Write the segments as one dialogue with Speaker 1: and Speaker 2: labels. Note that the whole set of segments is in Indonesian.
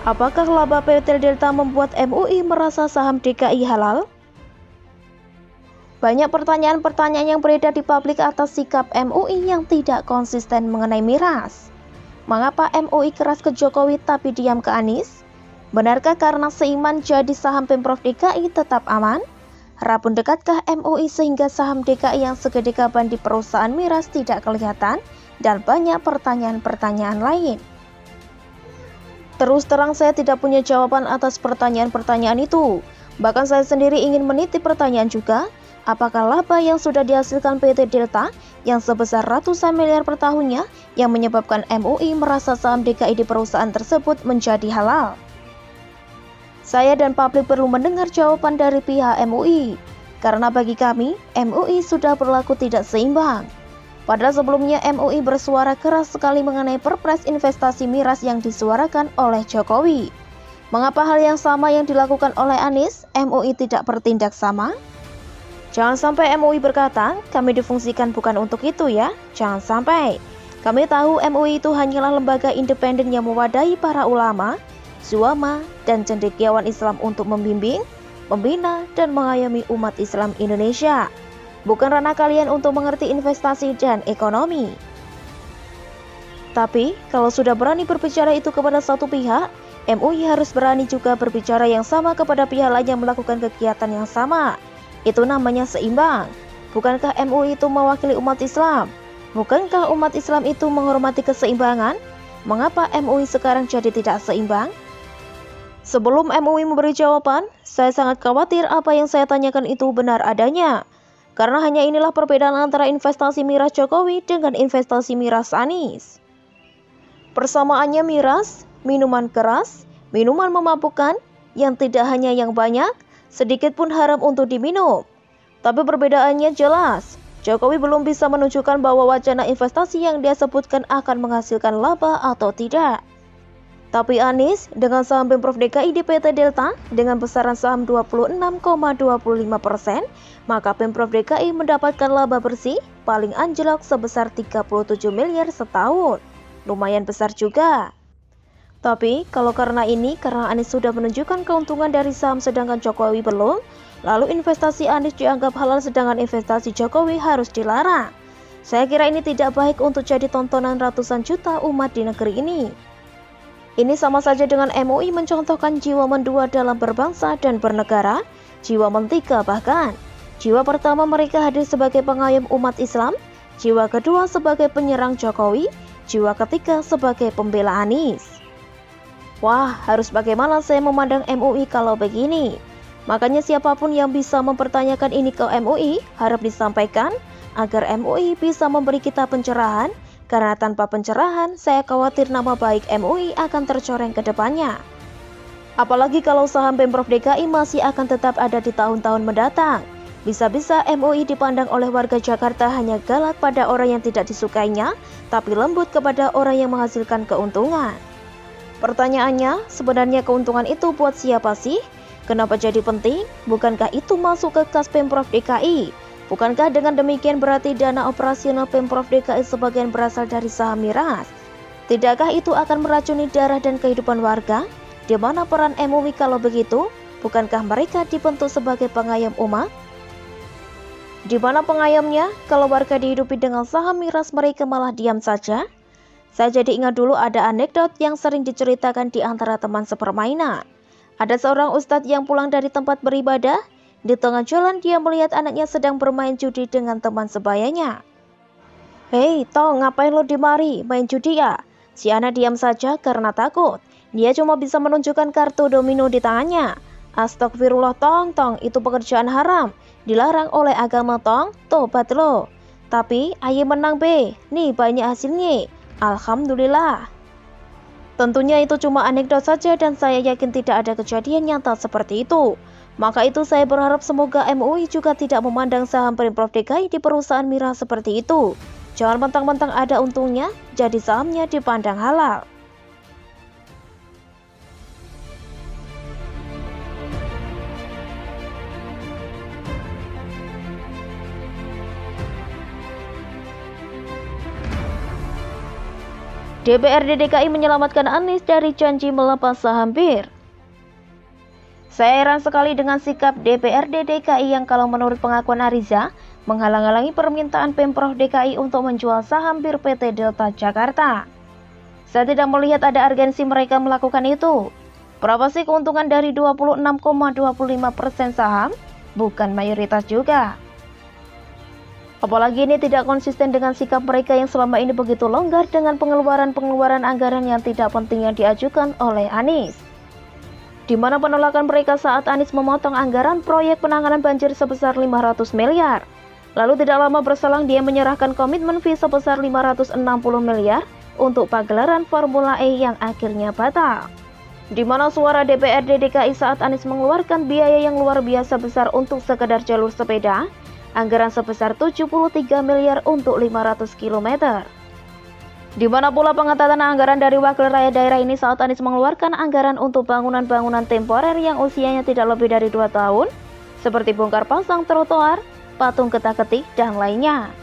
Speaker 1: Apakah laba PT Delta membuat MUI merasa saham DKI halal? Banyak pertanyaan-pertanyaan yang beredar di publik atas sikap MUI yang tidak konsisten mengenai miras. Mengapa MUI keras ke Jokowi tapi diam ke Anies? Benarkah karena seiman jadi saham Pemprov DKI tetap aman? Rabun dekatkah MUI sehingga saham DKI yang segede gaban di perusahaan miras tidak kelihatan? Dan banyak pertanyaan-pertanyaan lain. Terus terang saya tidak punya jawaban atas pertanyaan-pertanyaan itu. Bahkan saya sendiri ingin menitip pertanyaan juga. Apakah laba yang sudah dihasilkan PT Delta yang sebesar ratusan miliar per tahunnya yang menyebabkan MUI merasa saham DKI di perusahaan tersebut menjadi halal? Saya dan publik perlu mendengar jawaban dari pihak MUI. Karena bagi kami, MUI sudah berlaku tidak seimbang. Padahal sebelumnya MUI bersuara keras sekali mengenai perpres investasi miras yang disuarakan oleh Jokowi. Mengapa hal yang sama yang dilakukan oleh Anies, MUI tidak bertindak sama? Jangan sampai MUI berkata, kami difungsikan bukan untuk itu ya. Jangan sampai. Kami tahu MUI itu hanyalah lembaga independen yang mewadahi para ulama, zuama, dan cendekiawan Islam untuk membimbing, membina, dan mengayomi umat Islam Indonesia. Bukan ranah kalian untuk mengerti investasi dan ekonomi. Tapi, kalau sudah berani berbicara itu kepada satu pihak, MUI harus berani juga berbicara yang sama kepada pihak lain yang melakukan kegiatan yang sama. Itu namanya seimbang. Bukankah MUI itu mewakili umat Islam? Bukankah umat Islam itu menghormati keseimbangan? Mengapa MUI sekarang jadi tidak seimbang? Sebelum MUI memberi jawaban, saya sangat khawatir apa yang saya tanyakan itu benar adanya. Karena hanya inilah perbedaan antara investasi miras Jokowi dengan investasi miras Anies. Persamaannya miras, minuman keras, minuman memabukkan, yang tidak hanya yang banyak, sedikit pun haram untuk diminum. Tapi perbedaannya jelas. Jokowi belum bisa menunjukkan bahwa wacana investasi yang dia sebutkan akan menghasilkan laba atau tidak. Tapi Anies dengan saham Pemprov DKI di PT Delta dengan besaran saham 26,25%, maka Pemprov DKI mendapatkan laba bersih paling anjlok sebesar 37 miliar setahun. Lumayan besar juga. Tapi kalau karena Anies sudah menunjukkan keuntungan dari saham sedangkan Jokowi belum, lalu investasi Anies dianggap halal sedangkan investasi Jokowi harus dilarang. Saya kira ini tidak baik untuk jadi tontonan ratusan juta umat di negeri ini. Ini sama saja dengan MUI mencontohkan jiwa mendua dalam berbangsa dan bernegara, jiwa mentiga bahkan. Jiwa pertama mereka hadir sebagai pengayom umat Islam, jiwa kedua sebagai penyerang Jokowi, jiwa ketiga sebagai pembela Anies. Wah, harus bagaimana saya memandang MUI kalau begini? Makanya siapapun yang bisa mempertanyakan ini ke MUI harap disampaikan agar MUI bisa memberi kita pencerahan. Karena tanpa pencerahan, saya khawatir nama baik MUI akan tercoreng ke depannya. Apalagi kalau saham Pemprov DKI masih akan tetap ada di tahun-tahun mendatang. Bisa-bisa MUI dipandang oleh warga Jakarta hanya galak pada orang yang tidak disukainya, tapi lembut kepada orang yang menghasilkan keuntungan. Pertanyaannya, sebenarnya keuntungan itu buat siapa sih? Kenapa jadi penting? Bukankah itu masuk ke kas Pemprov DKI? Bukankah dengan demikian berarti dana operasional Pemprov DKI sebagian berasal dari saham miras? Tidakkah itu akan meracuni darah dan kehidupan warga? Di mana peran MUI kalau begitu? Bukankah mereka dibentuk sebagai pengayom umat? Di mana pengayomnya kalau warga dihidupi dengan saham miras mereka malah diam saja? Saya jadi ingat dulu ada anekdot yang sering diceritakan di antara teman sepermainan. Ada seorang ustadz yang pulang dari tempat beribadah. Di tengah jalan dia melihat anaknya sedang bermain judi dengan teman sebayanya. Hei, Tong, ngapain lo di mari? Main judi ya? Si anak diam saja karena takut. Dia cuma bisa menunjukkan kartu domino di tangannya. Astagfirullah Tong, itu pekerjaan haram. Dilarang oleh agama Tong, tobat lo. Tapi, ayo menang be. Nih banyak hasilnya. Alhamdulillah. Tentunya itu cuma anekdot saja dan saya yakin tidak ada kejadian nyata seperti itu. Maka itu saya berharap semoga MUI juga tidak memandang saham Pemprov DKI di perusahaan miras seperti itu. Jangan mentang-mentang ada untungnya, jadi sahamnya dipandang halal. DPRD DKI menyelamatkan Anies dari janji melepas saham BIR. Saya heran sekali dengan sikap DPRD DKI yang kalau menurut pengakuan Ariza, menghalang-halangi permintaan Pemprov DKI untuk menjual saham BIR PT Delta Jakarta. Saya tidak melihat ada urgensi mereka melakukan itu. Berapa sih keuntungan dari 26,25% saham? Bukan mayoritas juga. Apalagi ini tidak konsisten dengan sikap mereka yang selama ini begitu longgar dengan pengeluaran anggaran yang tidak penting yang diajukan oleh Anies. Di mana penolakan mereka saat Anies memotong anggaran proyek penanganan banjir sebesar 500 miliar. Lalu tidak lama berselang dia menyerahkan komitmen fee sebesar 560 miliar untuk pagelaran Formula E yang akhirnya batal. Di mana suara DPRD DKI saat Anies mengeluarkan biaya yang luar biasa besar untuk sekedar jalur sepeda, anggaran sebesar 73 miliar untuk 500 km. Di mana pula pengetatan anggaran dari wakil rakyat daerah ini saat Anies mengeluarkan anggaran untuk bangunan-bangunan temporer yang usianya tidak lebih dari 2 tahun, seperti bongkar pasang trotoar, patung ketak-ketik, dan lainnya.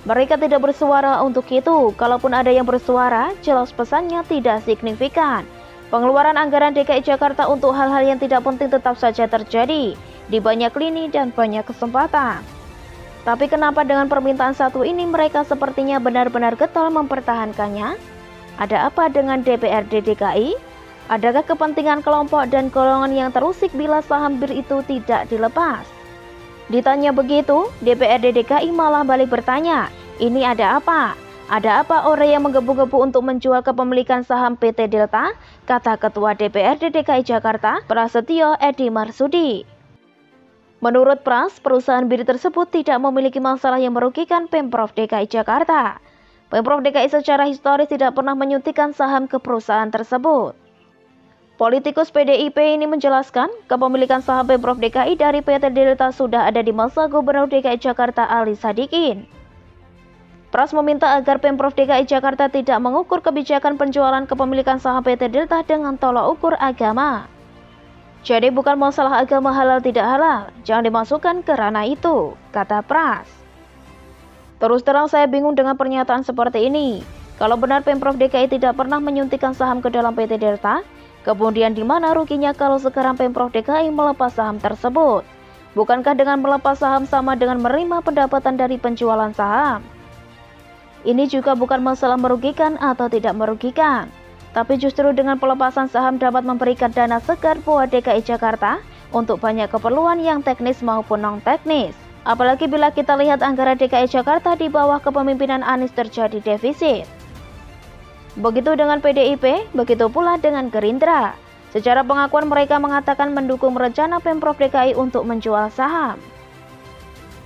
Speaker 1: Mereka tidak bersuara untuk itu, kalaupun ada yang bersuara, jelas pesannya tidak signifikan. Pengeluaran anggaran DKI Jakarta untuk hal-hal yang tidak penting tetap saja terjadi di banyak lini dan banyak kesempatan. Tapi kenapa dengan permintaan satu ini mereka sepertinya benar-benar getol mempertahankannya? Ada apa dengan DPRD DKI? Adakah kepentingan kelompok dan golongan yang terusik bila saham BIR itu tidak dilepas? Ditanya begitu, DPRD DKI malah balik bertanya, ini ada apa? Ada apa orang yang menggebu-gebu untuk menjual kepemilikan saham PT Delta? Kata Ketua DPRD DKI Jakarta, Prasetyo Edi Marsudi. Menurut Pras, perusahaan BIR tersebut tidak memiliki masalah yang merugikan Pemprov DKI Jakarta. Pemprov DKI secara historis tidak pernah menyuntikkan saham ke perusahaan tersebut. Politikus PDIP ini menjelaskan, kepemilikan saham Pemprov DKI dari PT Delta sudah ada di masa Gubernur DKI Jakarta Ali Sadikin. Pras meminta agar Pemprov DKI Jakarta tidak mengukur kebijakan penjualan kepemilikan saham PT Delta dengan tolak ukur agama. Jadi bukan masalah agama halal tidak halal, jangan dimasukkan ke ranah itu, kata Pras. Terus terang saya bingung dengan pernyataan seperti ini. Kalau benar Pemprov DKI tidak pernah menyuntikkan saham ke dalam PT Delta, kemudian di mana ruginya kalau sekarang Pemprov DKI melepas saham tersebut? Bukankah dengan melepas saham sama dengan menerima pendapatan dari penjualan saham? Ini juga bukan masalah merugikan atau tidak merugikan. Tapi justru dengan pelepasan saham dapat memberikan dana segar buat DKI Jakarta untuk banyak keperluan yang teknis maupun non-teknis. Apalagi bila kita lihat anggaran DKI Jakarta di bawah kepemimpinan Anies terjadi defisit. Begitu dengan PDIP, begitu pula dengan Gerindra. Secara pengakuan mereka mengatakan mendukung rencana Pemprov DKI untuk menjual saham.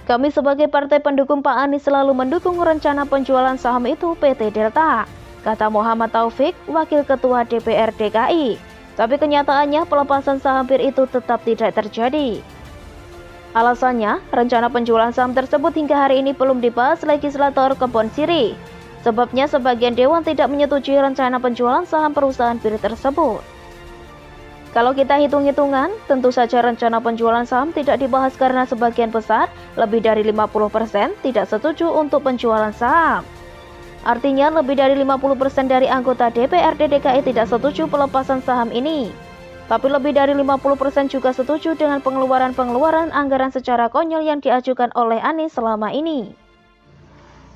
Speaker 1: Kami sebagai partai pendukung Pak Anies selalu mendukung rencana penjualan saham itu PT Delta, kata Muhammad Taufik, Wakil Ketua DPR DKI. Tapi kenyataannya pelepasan saham BIR itu tetap tidak terjadi. Alasannya, rencana penjualan saham tersebut hingga hari ini belum dibahas legislator Kebon Sirih. Sebabnya sebagian dewan tidak menyetujui rencana penjualan saham perusahaan BIR tersebut. Kalau kita hitung-hitungan, tentu saja rencana penjualan saham tidak dibahas karena sebagian besar, lebih dari 50% tidak setuju untuk penjualan saham. Artinya lebih dari 50% dari anggota DPRD DKI tidak setuju pelepasan saham ini. Tapi lebih dari 50% juga setuju dengan pengeluaran anggaran secara konyol yang diajukan oleh Anies selama ini.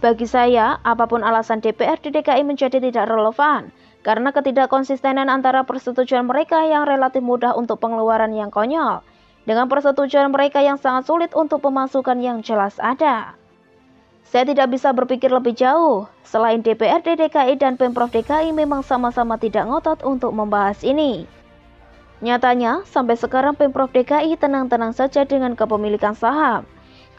Speaker 1: Bagi saya, apapun alasan DPRD DKI menjadi tidak relevan. Karena ketidakkonsistenan antara persetujuan mereka yang relatif mudah untuk pengeluaran yang konyol, dengan persetujuan mereka yang sangat sulit untuk pemasukan yang jelas ada. Saya tidak bisa berpikir lebih jauh, selain DPRD DKI dan Pemprov DKI memang sama-sama tidak ngotot untuk membahas ini. Nyatanya, sampai sekarang Pemprov DKI tenang-tenang saja dengan kepemilikan saham.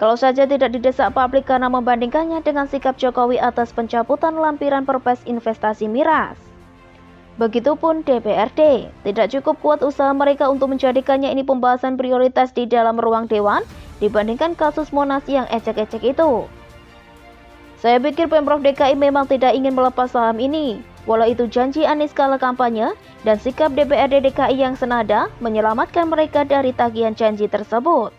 Speaker 1: Kalau saja tidak didesak publik karena membandingkannya dengan sikap Jokowi atas pencabutan lampiran Perpres investasi miras. Begitupun DPRD, tidak cukup kuat usaha mereka untuk menjadikannya ini pembahasan prioritas di dalam ruang dewan dibandingkan kasus Monas yang ecek-ecek itu. Saya pikir Pemprov DKI memang tidak ingin melepas saham ini, walau itu janji Anies kala kampanye dan sikap DPRD DKI yang senada menyelamatkan mereka dari tagihan janji tersebut.